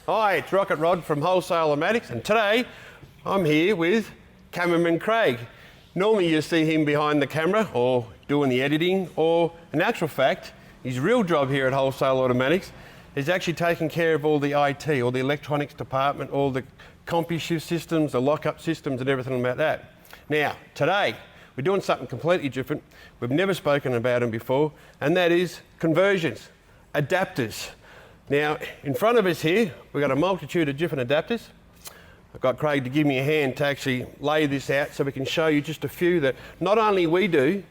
Hi, it's Rocket Rod from Wholesale Automatics, and today I'm here with cameraman Craig. Normally you see him behind the camera or doing the editing, or in actual fact, his real job here at Wholesale Automatics is actually taking care of all the IT, all the electronics department, all the CompuShift systems, the lockup systems and everything about that. Now, today, we're doing something completely different. We've never spoken about them before, and that is conversions, adapters. Now, in front of us here, we've got a multitude of different adapters. I've got Craig to give me a hand to actually lay this out so we can show you just a few that not only we do,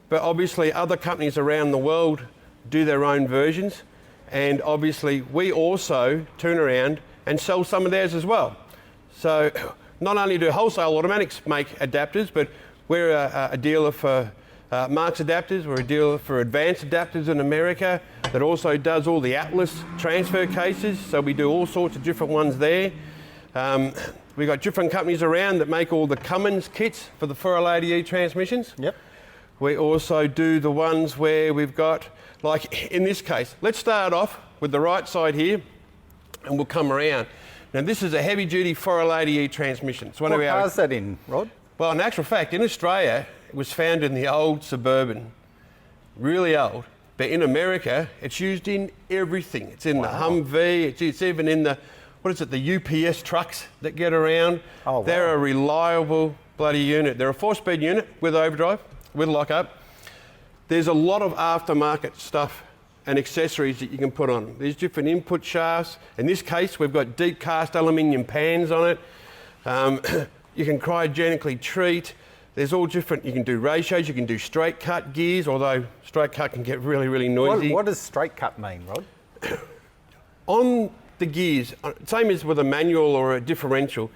but obviously other companies around the world do their own versions. And obviously we also turn around and sell some of theirs as well. So not only do Wholesale Automatics make adapters, but we're a dealer for Marks adapters. We're a dealer for Advanced Adapters in America that also does all the Atlas transfer cases. So we do all sorts of different ones there. We've got different companies around that make all the Cummins kits for the 480E transmissions. Yep. We also do the ones where we've got, like in this case, let's start off with the right side here and we'll come around. Now this is a heavy duty 480E transmission. It's one What of our, car's that in, Rod? well, in actual fact, in Australia, it was found in the old Suburban, really old. But in America, it's used in everything. It's in the Humvee, it's even in the, what is it, the UPS trucks that get around. Oh, wow. They're a reliable bloody unit. They're a 4-speed unit with overdrive, with lockup. There's a lot of aftermarket stuff and accessories that you can put on them. There's different input shafts. In this case, we've got deep cast aluminium pans on it. You can cryogenically treat. There's all different, you can do ratios, you can do straight cut gears, although straight cut can get really, really noisy. What does straight cut mean, Rod? On the gears, same as with a manual or a differential,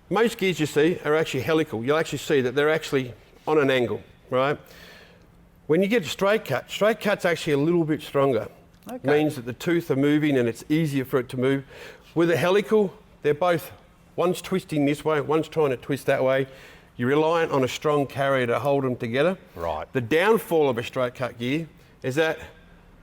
most gears you see are actually helical. You'll actually see that they're actually on an angle, right? When you get a straight cut's actually a little bit stronger. Okay. Means that the tooth are moving and it's easier for it to move. With a helical, they're both, one's twisting this way, one's trying to twist that way. You're reliant on a strong carrier to hold them together. Right. The downfall of a straight cut gear is that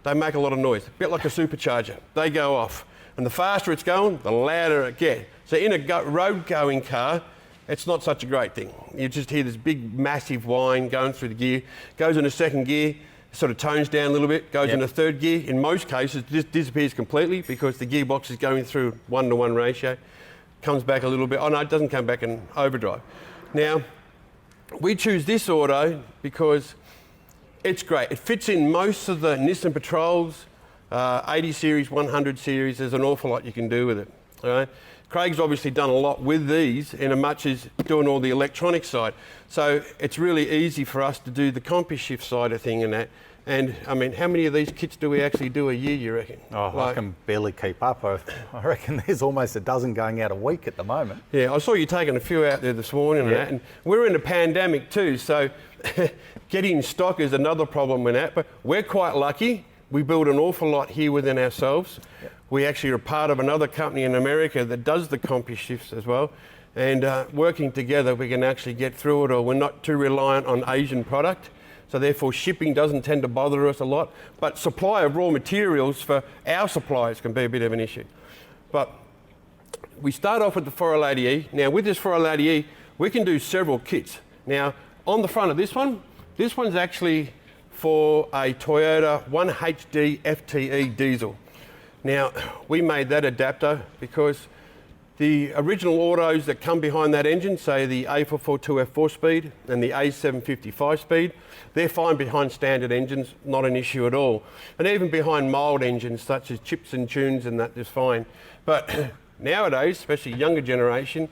they make a lot of noise, a bit like a supercharger. They go off. And the faster it's going, the louder it gets. So in a road going car, it's not such a great thing. You just hear this big, massive whine going through the gear, goes into second gear, sort of tones down a little bit, goes into third gear. In most cases, this disappears completely because the gearbox is going through 1-to-1 ratio. Comes back a little bit. Oh no, it doesn't come back in overdrive. Now, we choose this auto because it's great. It fits in most of the Nissan Patrols, 80 series, 100 series. There's an awful lot you can do with it. All right? Craig's obviously done a lot with these in as much as doing all the electronic side. So it's really easy for us to do the CompuShift side of thing and that. And I mean, how many of these kits do we actually do a year, you reckon? Oh, like, I can barely keep up. I reckon there's almost a dozen going out a week at the moment. Yeah, I saw you taking a few out there this morning and that, and we're in a pandemic too, so getting stock is another problem with that, but we're quite lucky. We build an awful lot here within ourselves. Yep. We actually are part of another company in America that does the CompuShifts as well, and working together we can actually get through it, or we're not too reliant on Asian product. So therefore shipping doesn't tend to bother us a lot, but supply of raw materials for our suppliers can be a bit of an issue. But we start off with the 480E. Now with this 480E, we can do several kits. Now on the front of this one's actually for a Toyota 1HD FTE diesel. Now we made that adapter because the original autos that come behind that engine, say the A442 F4 speed and the A750 5-speed, they're fine behind standard engines, not an issue at all. And even behind mild engines such as chips and tunes and that is fine. But nowadays, especially younger generation,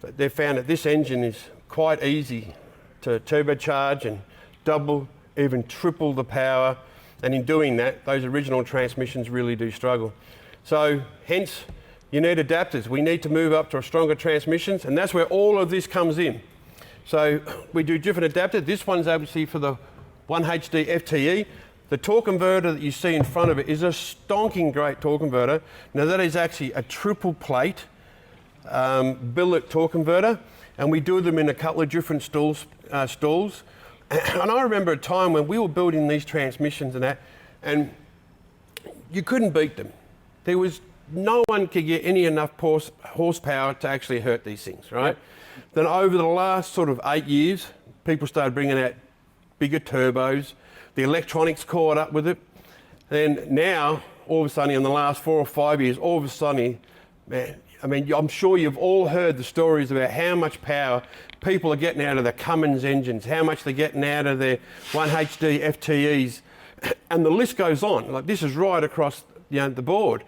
they've found that this engine is quite easy to turbocharge and double, even triple the power. And in doing that, those original transmissions really do struggle. So hence, you need adapters. We need to move up to stronger transmissions, and that's where all of this comes in. So we do different adapters. This one's obviously for the 1HD FTE. The torque converter that you see in front of it is a stonking great torque converter. Now that is actually a triple plate billet torque converter, and we do them in a couple of different stalls. And I remember a time when we were building these transmissions and that, and you couldn't beat them. There was no one could get any enough horsepower to actually hurt these things, right? Then over the last sort of 8 years, people started bringing out bigger turbos. The electronics caught up with it. Then now, all of a sudden, in the last 4 or 5 years, all of a sudden, man, I mean, I'm sure you've all heard the stories about how much power people are getting out of their Cummins engines, how much they're getting out of their 1HD FTEs, and the list goes on. Like, this is right across, the board.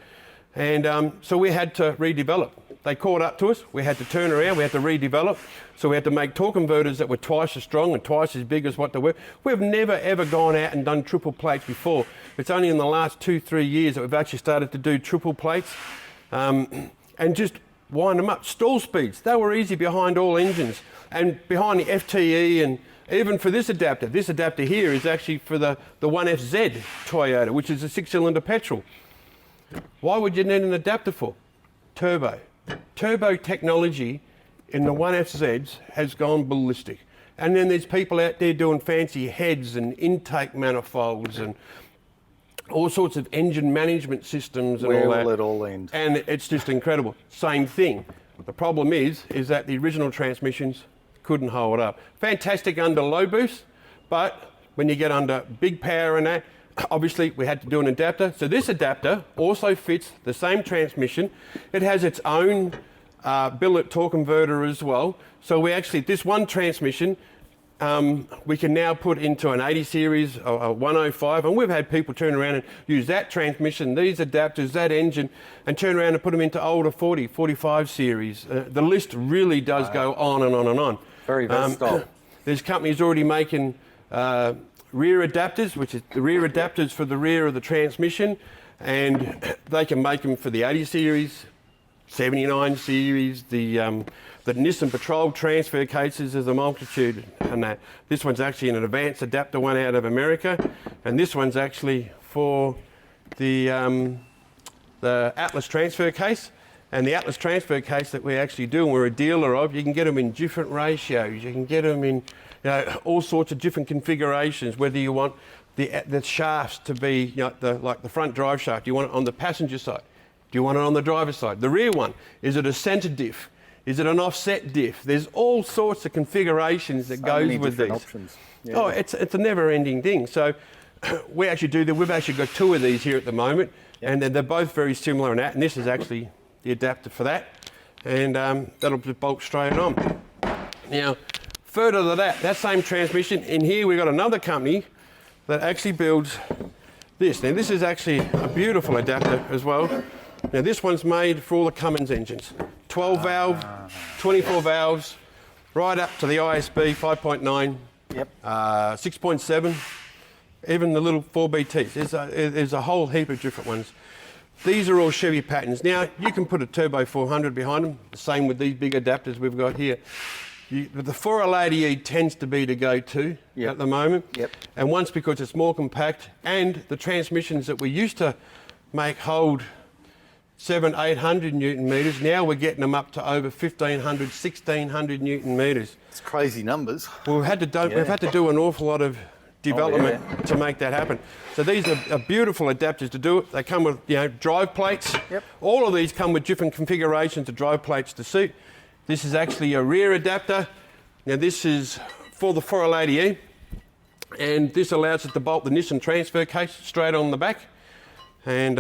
And so we had to redevelop. They caught up to us. We had to turn around. We had to redevelop. So we had to make torque converters that were twice as strong and twice as big as what they were. We've never, ever gone out and done triple plates before. It's only in the last 2-3 years that we've actually started to do triple plates and just wind them up. Stall speeds, they were easy behind all engines. And behind the FTE, and even for this adapter here is actually for the 1FZ Toyota, which is a 6-cylinder petrol. Why would you need an adapter for? Turbo. Turbo technology in the 1FZs has gone ballistic. And then there's people out there doing fancy heads and intake manifolds and all sorts of engine management systems and Where all that. will it all end? And it's just incredible. Same thing. The problem is that the original transmissions couldn't hold up. Fantastic under low boost, but when you get under big power and that, obviously we had to do an adapter. So this adapter also fits the same transmission. It has its own billet torque converter as well. So we actually, this one transmission, we can now put into an 80 series, a 105, and we've had people turn around and use that transmission, these adapters, that engine, and turn around and put them into older 40, 45 series. The list really does go on and on and on. Very versatile. There's companies already making rear adapters, which is the rear adapters for the rear of the transmission, and they can make them for the 80 series, 79 series, the Nissan Patrol transfer cases. There's a multitude, and that. This one's actually an advanced adapter one out of America, and this one's actually for the Atlas transfer case. And the Atlas transfer case that we actually do, and we're a dealer of, you can get them in different ratios. You can get them in all sorts of different configurations, whether you want the shafts to be like the front drive shaft. Do you want it on the passenger side? Do you want it on the driver's side? The rear one, is it a centre diff? Is it an offset diff? There's all sorts of configurations that goes with these. Options. Yeah. Oh, it's a never-ending thing. So we actually do that. We've actually got 2 of these here at the moment, and they're both very similar in that. And this is actually the adapter for that, and that'll just bolt straight on. Now, further to that same transmission, in here we've got another company that actually builds this. Now, this is actually a beautiful adapter as well. Now, this one's made for all the Cummins engines. 12 valve, 24 valves, right up to the ISB 5.9, 6.7, even the little 4BTs. There's a whole heap of different ones. These are all Chevy patterns. Now, you can put a Turbo 400 behind them, the same with these big adapters we've got here. The 4L80E tends to be the go-to at the moment. And once, because it's more compact, and the transmissions that we used to make hold 700-800 Newton metres, now we're getting them up to over 1,500-1,600 Newton metres. It's crazy numbers. Well, we've had to do an awful lot of development to make that happen. So these are beautiful adapters to do it. They come with drive plates. All of these come with different configurations of drive plates to suit. This is actually a rear adapter. Now this is for the 4L80E, and this allows us to bolt the Nissan transfer case straight on the back. And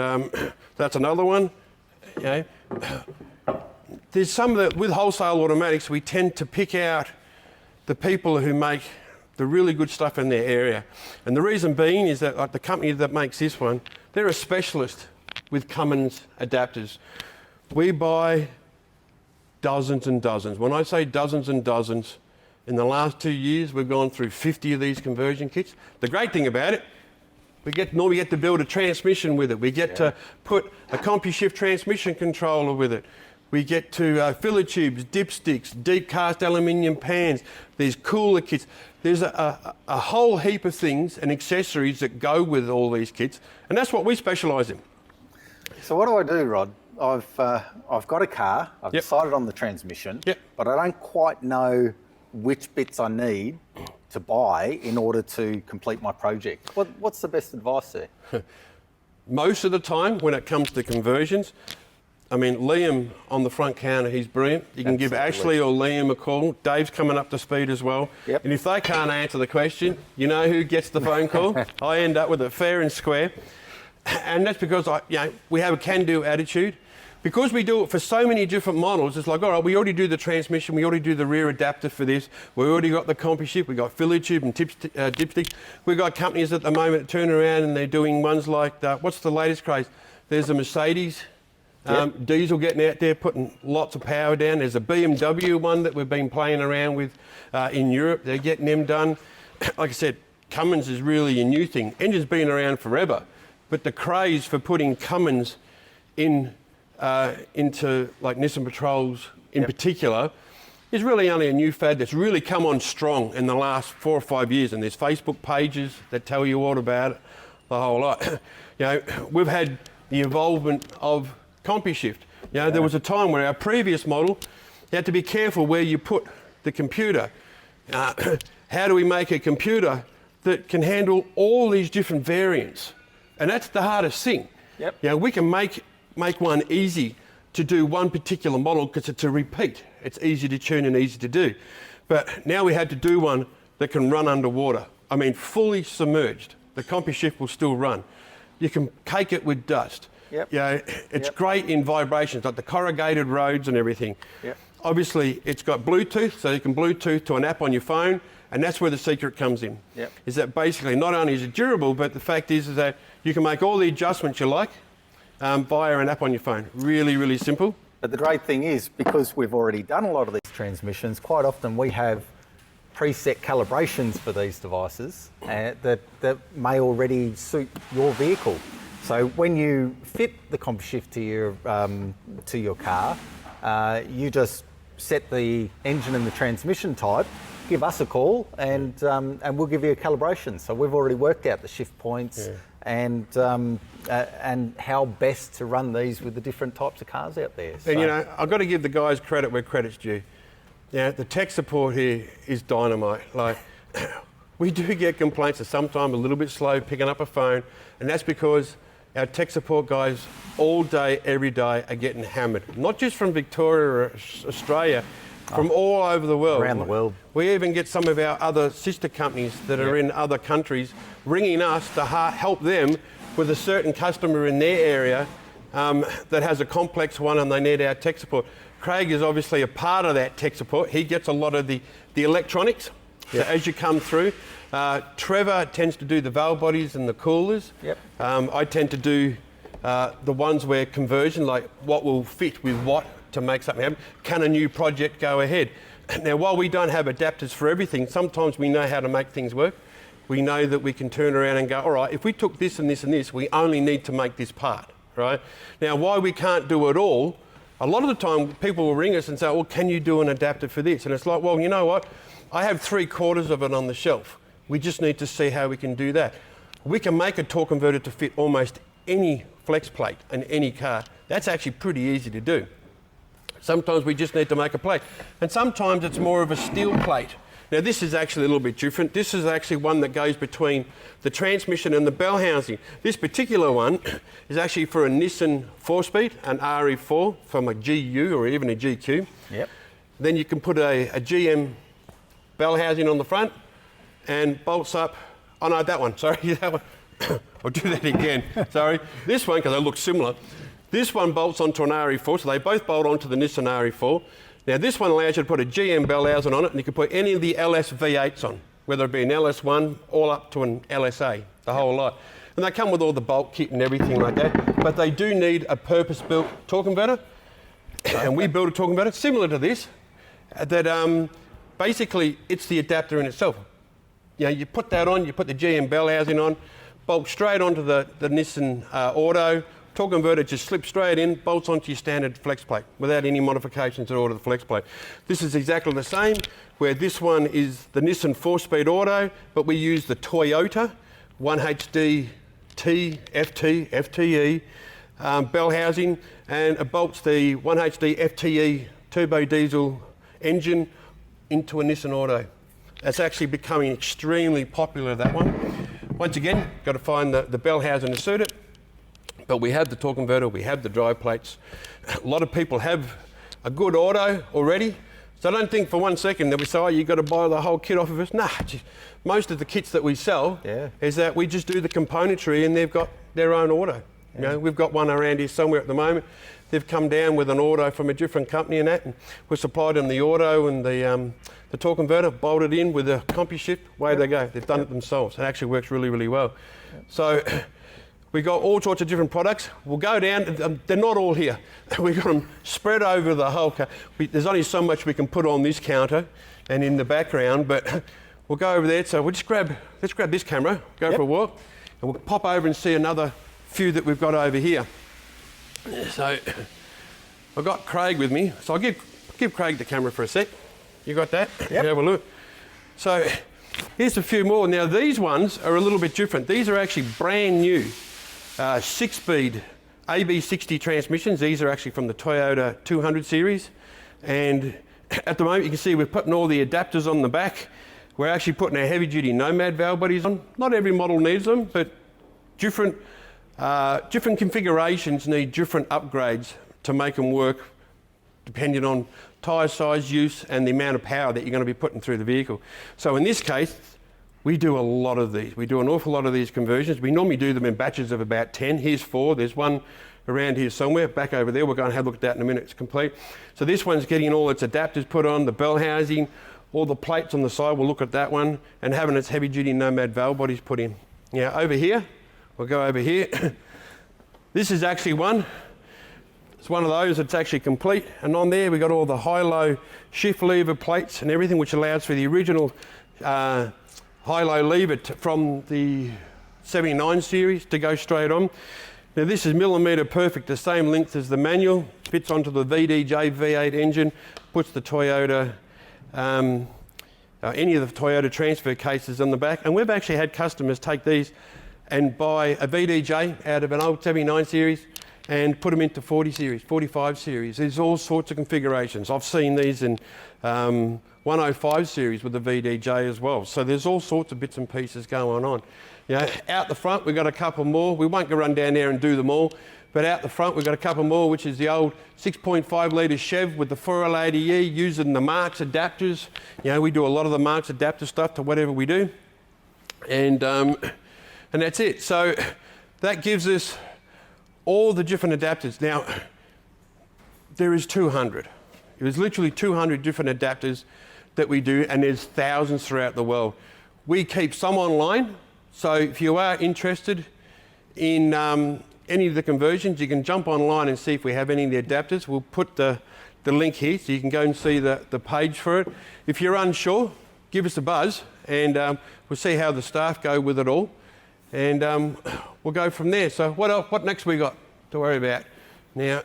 that's another one. There's some of with wholesale automatics, we tend to pick out the people who make the really good stuff in their area. And the reason being is that, like the company that makes this one, they're a specialist with Cummins adapters. We buy dozens and dozens. When I say dozens and dozens, in the last 2 years, we've gone through 50 of these conversion kits. The great thing about it, we normally get to build a transmission with it. We get to put a CompuShift transmission controller with it. We get to filler tubes, dipsticks, deep cast aluminium pans. There's cooler kits. There's a whole heap of things and accessories that go with all these kits, and that's what we specialise in. So what do I do, Rod? I've got a car. I've decided on the transmission, but I don't quite know which bits I need to buy in order to complete my project. What's the best advice there? Most of the time, when it comes to conversions, I mean, Liam on the front counter, he's brilliant. You can give Ashley or Liam a call. Dave's coming up to speed as well. Yep. And if they can't answer the question, you know who gets the phone call? I end up with it fair and square. And that's because we have a can-do attitude. Because we do it for so many different models, it's like, all right, we already do the transmission, we already do the rear adapter for this, we already got the CompuShift, we got Philitube and Dipstick. We've got companies at the moment that turn around and they're doing ones like, what's the latest craze? There's a Mercedes diesel getting out there, putting lots of power down. There's a BMW one that we've been playing around with in Europe. They're getting them done. Like I said, Cummins is really a new thing. Engine's been around forever, but the craze for putting Cummins into like Nissan Patrols in particular is really only a new fad that's really come on strong in the last 4 or 5 years. And there's Facebook pages that tell you all about it, the whole lot. We've had the involvement of CompuShift. There was a time where our previous model, you had to be careful where you put the computer. How do we make a computer that can handle all these different variants? And that's the hardest thing. We can make one easy to do one particular model because it's a repeat. It's easy to tune and easy to do. But now we had to do one that can run underwater. I mean, fully submerged. The CompuShift will still run. You can cake it with dust. It's great in vibrations, like the corrugated roads and everything. Obviously, it's got Bluetooth, so you can Bluetooth to an app on your phone, and that's where the secret comes in. Is that basically not only is it durable, but the fact is that you can make all the adjustments you like via an app on your phone. Really, really simple. But the great thing is, because we've already done a lot of these transmissions, quite often we have preset calibrations for these devices that may already suit your vehicle. So when you fit the CompuShift to your car, you just set the engine and the transmission type, give us a call, and we'll give you a calibration. So we've already worked out the shift points and how best to run these with the different types of cars out there. So. And I've got to give the guys credit where credit's due. The tech support here is dynamite. Like, we do get complaints that sometimes a little bit slow picking up a phone, and that's because our tech support guys all day, every day are getting hammered. Not just from Victoria or Australia, from all over the world. Around the world. We even get some of our other sister companies that are in other countries ringing us to help them with a certain customer in their area that has a complex one and they need our tech support. Craig is obviously a part of that tech support. He gets a lot of the electronics. So as you come through, Trevor tends to do the valve bodies and the coolers. I tend to do the ones where conversion, like what will fit with what to make something happen. Can a new project go ahead? Now, while we don't have adapters for everything, sometimes we know how to make things work. We know that we can turn around and go, all right, if we took this and this and this, we only need to make this part, right? Now, why we can't do it all, a lot of the time people will ring us and say, well, can you do an adapter for this? And it's like, well, you know what? I have 3/4 of it on the shelf. We just need to see how we can do that. We can make a torque converter to fit almost any flex plate in any car. That's actually pretty easy to do. Sometimes we just need to make a plate. And sometimes it's more of a steel plate. Now this is actually a little bit different. This is actually one that goes between the transmission and the bell housing. This particular one is actually for a Nissan 4-speed, an RE4 from a GU or even a GQ. Then you can put a GM bell housing on the front and bolts up. Oh no, that one, sorry, that one. I'll do that again, sorry. This one, because they look similar. This one bolts onto an RE4, so they both bolt onto the Nissan RE4. Now this one allows you to put a GM bell housing on it, and you can put any of the LS V8s on, whether it be an LS1 all up to an LSA, the whole lot. And they come with all the bolt kit and everything like that, but they do need a purpose-built torque converter. And we build a torque converter similar to this, that basically it's the adapter in itself. You put that on, you put the GM bell housing on, bolt straight onto the Nissan Auto, torque converter just slips straight in, bolts onto your standard flex plate without any modifications at all to the flex plate. This is exactly the same, where this one is the Nissan 4-speed Auto, but we use the Toyota 1HD FTE bell housing, and it bolts the 1HD FTE turbo diesel engine into a Nissan Auto. That's actually becoming extremely popular, that one. Once again, got to find the bell housing to suit it. But we have the torque converter, we have the drive plates. A lot of people have a good auto already. So I don't think for 1 second that we say, oh, you've got to buy the whole kit off of us. Nah, most of the kits that we sell is that we just do the componentry and they've got their own auto. You know, we've got one around here somewhere at the moment. They've come down with an auto from a different company and that, and we've supplied them the auto and the torque converter, bolted in with a CompuShift, away they go. They've done it themselves. It actually works really, really well. So we got all sorts of different products. We'll go down, they're not all here. We've got them spread over the whole car. There's only so much we can put on this counter and in the background, but we'll go over there. So we'll just let's grab this camera, go for a walk, and we'll pop over and see another few that we've got over here. So I've got Craig with me, so I'll give Craig the camera for a sec. You got that? Yep. Have a look. So here's a few more. Now these ones are a little bit different. These are actually brand new 6-speed AB60 transmissions. These are actually from the Toyota 200 series. And at the moment you can see we're putting all the adapters on the back. We're actually putting our heavy duty Nomad valve bodies on. Not every model needs them, but different configurations need different upgrades to make them work depending on tyre size, use and the amount of power that you're going to be putting through the vehicle. So in this case, we do a lot of these. We do an awful lot of these conversions. We normally do them in batches of about 10. Here's 4. There's one around here somewhere, back over there. We're going to have a look at that in a minute. It's complete. So this one's getting all its adapters put on, the bell housing, all the plates on the side. We'll look at that one, and having its heavy duty Nomad valve bodies put in. Now over here, we'll go over here. This is actually one. It's one of those that's actually complete. And on there, we've got all the high-low shift lever plates and everything, which allows for the original high-low lever from the 79 series to go straight on. Now this is millimetre perfect, the same length as the manual. Fits onto the VDJ V8 engine, puts the Toyota, any of the Toyota transfer cases on the back. And we've actually had customers take these and buy a VDJ out of an old 79 series and put them into 40 series, 45 series. There's all sorts of configurations. I've seen these in 105 series with the VDJ as well. So there's all sorts of bits and pieces going on. You know, out the front, we've got a couple more. We won't go run down there and do them all, but out the front, we've got a couple more, which is the old 6.5 litre Chev with the 4L80E using the Marks adapters. You know, we do a lot of the Marks adapter stuff to whatever we do. And that's it. So that gives us all the different adapters. Now, there is 200. There's literally 200 different adapters that we do, and there's thousands throughout the world. We keep some online, so if you are interested in any of the conversions, you can jump online and see if we have any of the adapters. We'll put the link here so you can go and see the page for it. If you're unsure, give us a buzz, and we'll see how the staff go with it all. And we'll go from there. So what next we got to worry about? Now,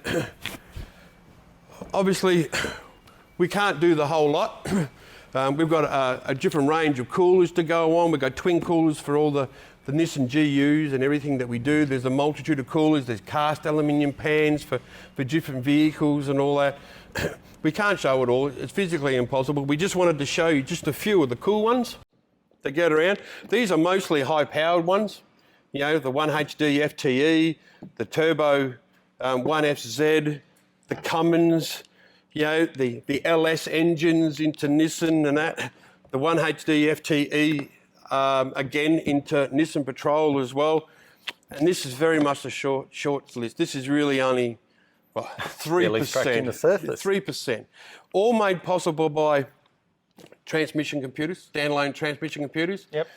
obviously, we can't do the whole lot. We've got a different range of coolers to go on. We've got twin coolers for all the Nissan GUs and everything that we do. There's a multitude of coolers. There's cast aluminium pans for different vehicles and all that. We can't show it all. It's physically impossible. We just wanted to show you just a few of the cool ones to get around. These are mostly high-powered ones. You know, the 1HD FTE, the Turbo 1FZ, the Cummins, you know, the LS engines into Nissan and that. The 1HD FTE, again, into Nissan Patrol as well. And this is very much a short list. This is really only 3%. The surface. 3%. All made possible by transmission computers, standalone transmission computers. Yep.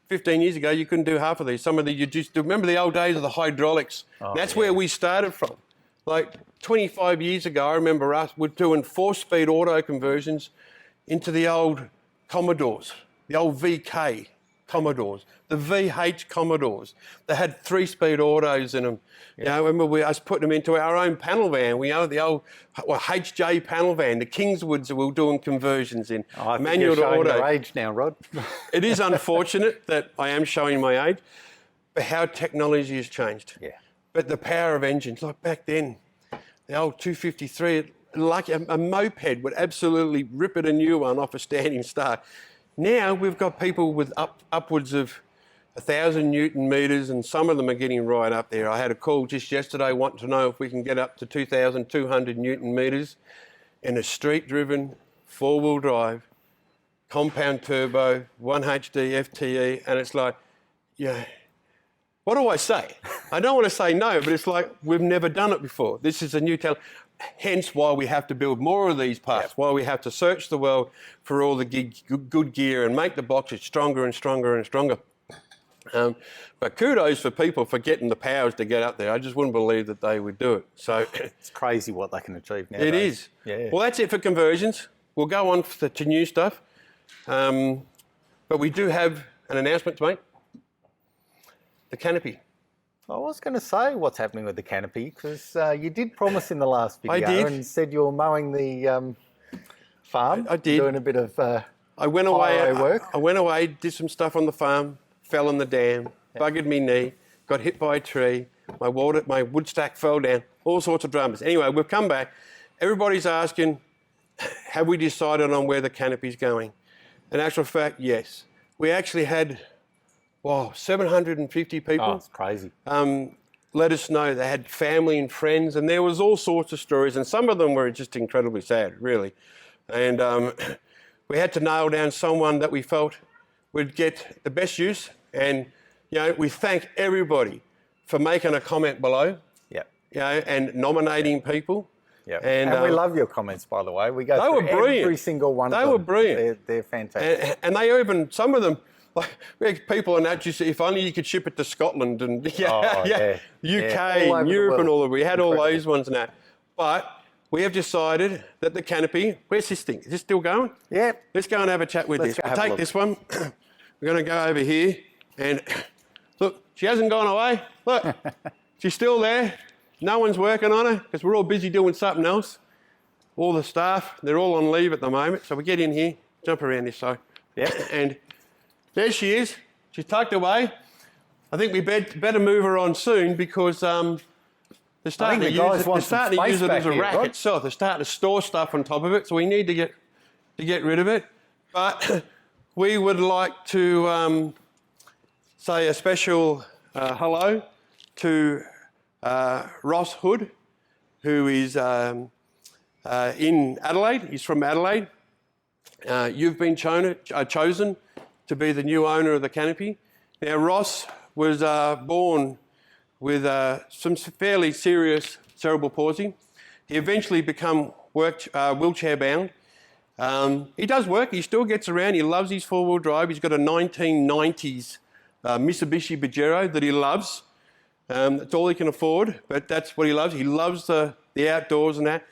15 years ago, you couldn't do half of these. Some of the, you just remember the old days of the hydraulics. That's where we started from. Like 25 years ago, I remember us, we're doing 4-speed auto conversions into the old Commodores, the old VK Commodores, the VH Commodores. They had 3-speed autos in them. Yeah. You know, I remember us putting them into our own panel van. We own the old HJ panel van, the Kingswoods that we were doing conversions in. I think manual you're showing to auto. your age now, Rod. It is unfortunate that I am showing my age, but how technology has changed. Yeah. But the power of engines, like back then, the old 253, like a moped would absolutely rip it a new one off a standing start. Now we've got people with upwards of 1,000 Newton metres, and some of them are getting right up there. I had a call just yesterday wanting to know if we can get up to 2,200 Newton metres in a street-driven, four-wheel drive, compound turbo, 1HD FTE, and it's like, yeah, what do I say? I don't want to say no, but it's like we've never done it before. This is a new talent. Hence why we have to build more of these parts, why we have to search the world for all the good gear and make the boxes stronger and stronger and stronger. But kudos for people for getting the powers to get up there. I just wouldn't believe that they would do it. So it's crazy what they can achieve now. It is. Yeah. Well, that's it for conversions. We'll go on to new stuff. But we do have an announcement to make. The canopy. I was going to say what's happening with the canopy because you did promise in the last video I did. and said you were mowing the farm. I did. Doing a bit of I went away. work. I went away, did some stuff on the farm, fell in the dam, buggered me knee, got hit by a tree, my wood stack fell down, all sorts of dramas. Anyway, we've come back. Everybody's asking, have we decided on where the canopy's going? In actual fact, yes. We actually had, 750 people. Oh, it's crazy. Let us know. They had family and friends, and there was all sorts of stories, and some of them were just incredibly sad, really. And we had to nail down someone that we felt would get the best use. And, we thank everybody for making a comment below, Yep. And nominating people. Yeah, And we love your comments, by the way. We go they through were brilliant. every single one of them. They were brilliant. They're fantastic. And they even, some of them, like we had people and that just, if only you could ship it to Scotland and UK All over and the Europe world. and all that. We had all Incredible. those ones and that. But we have decided that the canopy, where's this thing? Is this still going? Yeah. Let's go and have a chat with Let's this. go We'll have a take look. this one. We're going to go over here and look, she hasn't gone away. Look, she's still there. No one's working on her because we're all busy doing something else. All the staff, they're all on leave at the moment. So we get in here, jump around this side. Yeah. And there she is. She's tucked away. I think we better move her on soon because they're starting to the use guys it. want They're starting some to use space it as a back here, rack right? itself. They're starting to store stuff on top of it, so we need to get rid of it. But we would like to say a special hello to Ross Hood, who is in Adelaide. He's from Adelaide. You've been chosen to be the new owner of the canopy. Now, Ross was born with some fairly serious cerebral palsy. He eventually became wheelchair bound. He does work. He still gets around. He loves his four-wheel drive. He's got a 1990s Mitsubishi Pajero that he loves. That's all he can afford, but that's what he loves. He loves the outdoors and that.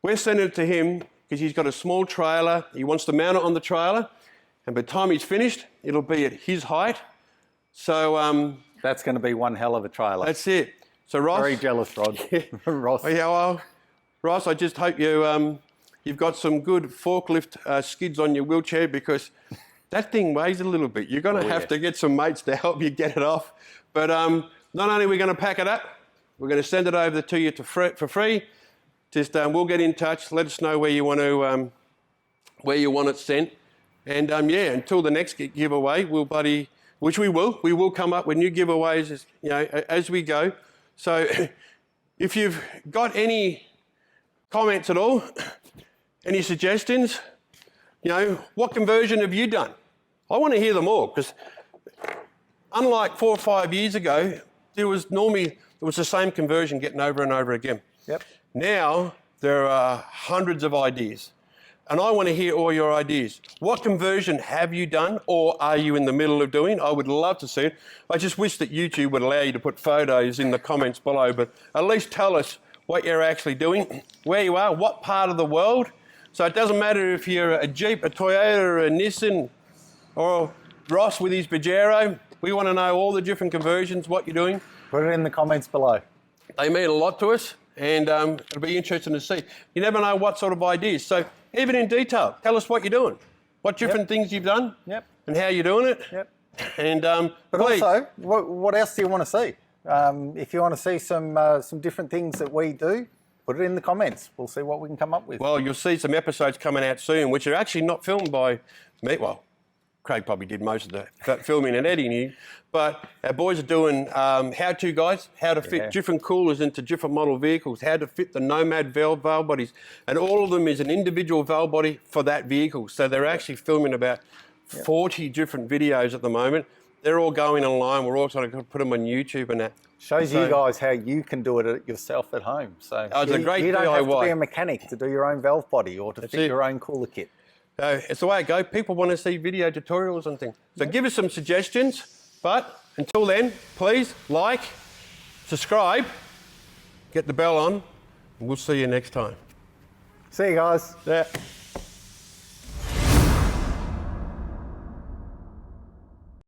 We're sending it to him because he's got a small trailer. He wants to mount it on the trailer, and by the time he's finished, it'll be at his height. So That's going to be one hell of a trailer. that's it. So Ross, Very jealous, Rod. Ross. Oh, yeah, well, Ross, I just hope you've got some good forklift skids on your wheelchair because that thing weighs a little bit. You're going to have to get some mates to help you get it off. But not only are we going to pack it up, we're going to send it over to you for free. Just we'll get in touch. Let us know where you want it sent. And until the next giveaway, which we will come up with new giveaways as we go. So if you've got any comments at all, any suggestions, what conversion have you done? I want to hear them all because unlike 4 or 5 years ago, it was the same conversion getting over and over again. Yep. Now there are hundreds of ideas. And I want to hear all your ideas. What conversion have you done or are you in the middle of doing? I would love to see it. I just wish that YouTube would allow you to put photos in the comments below, but at least tell us what you're actually doing, where you are, what part of the world. So it doesn't matter if you're a Jeep, a Toyota, a Nissan, or Ross with his Pajero. We want to know all the different conversions, what you're doing. Put it in the comments below. They mean a lot to us, and it'll be interesting to see. You never know what sort of ideas. So even in detail, tell us what you're doing, what different things you've done, and how you're doing it. Yep. And But please, also, what else do you want to see? If you want to see some different things that we do, put it in the comments. We'll see what we can come up with. well, you'll see some episodes coming out soon, which are actually not filmed by me. Well, Craig probably did most of the filming and editing, but our boys are doing how-to guides, how to fit different coolers into different model vehicles, how to fit the Nomad valve bodies, and all of them is an individual valve body for that vehicle. So they're actually filming about 40 different videos at the moment. They're all going online. We're also going to put them on YouTube and that. Shows you guys how you can do it yourself at home. So it's a great you don't DIY. have to be a mechanic to do your own valve body or to fit your own cooler kit. It's the way it goes. People want to see video tutorials and things. So give us some suggestions. But until then, please like, subscribe, get the bell on, and we'll see you next time. See you guys. Yeah.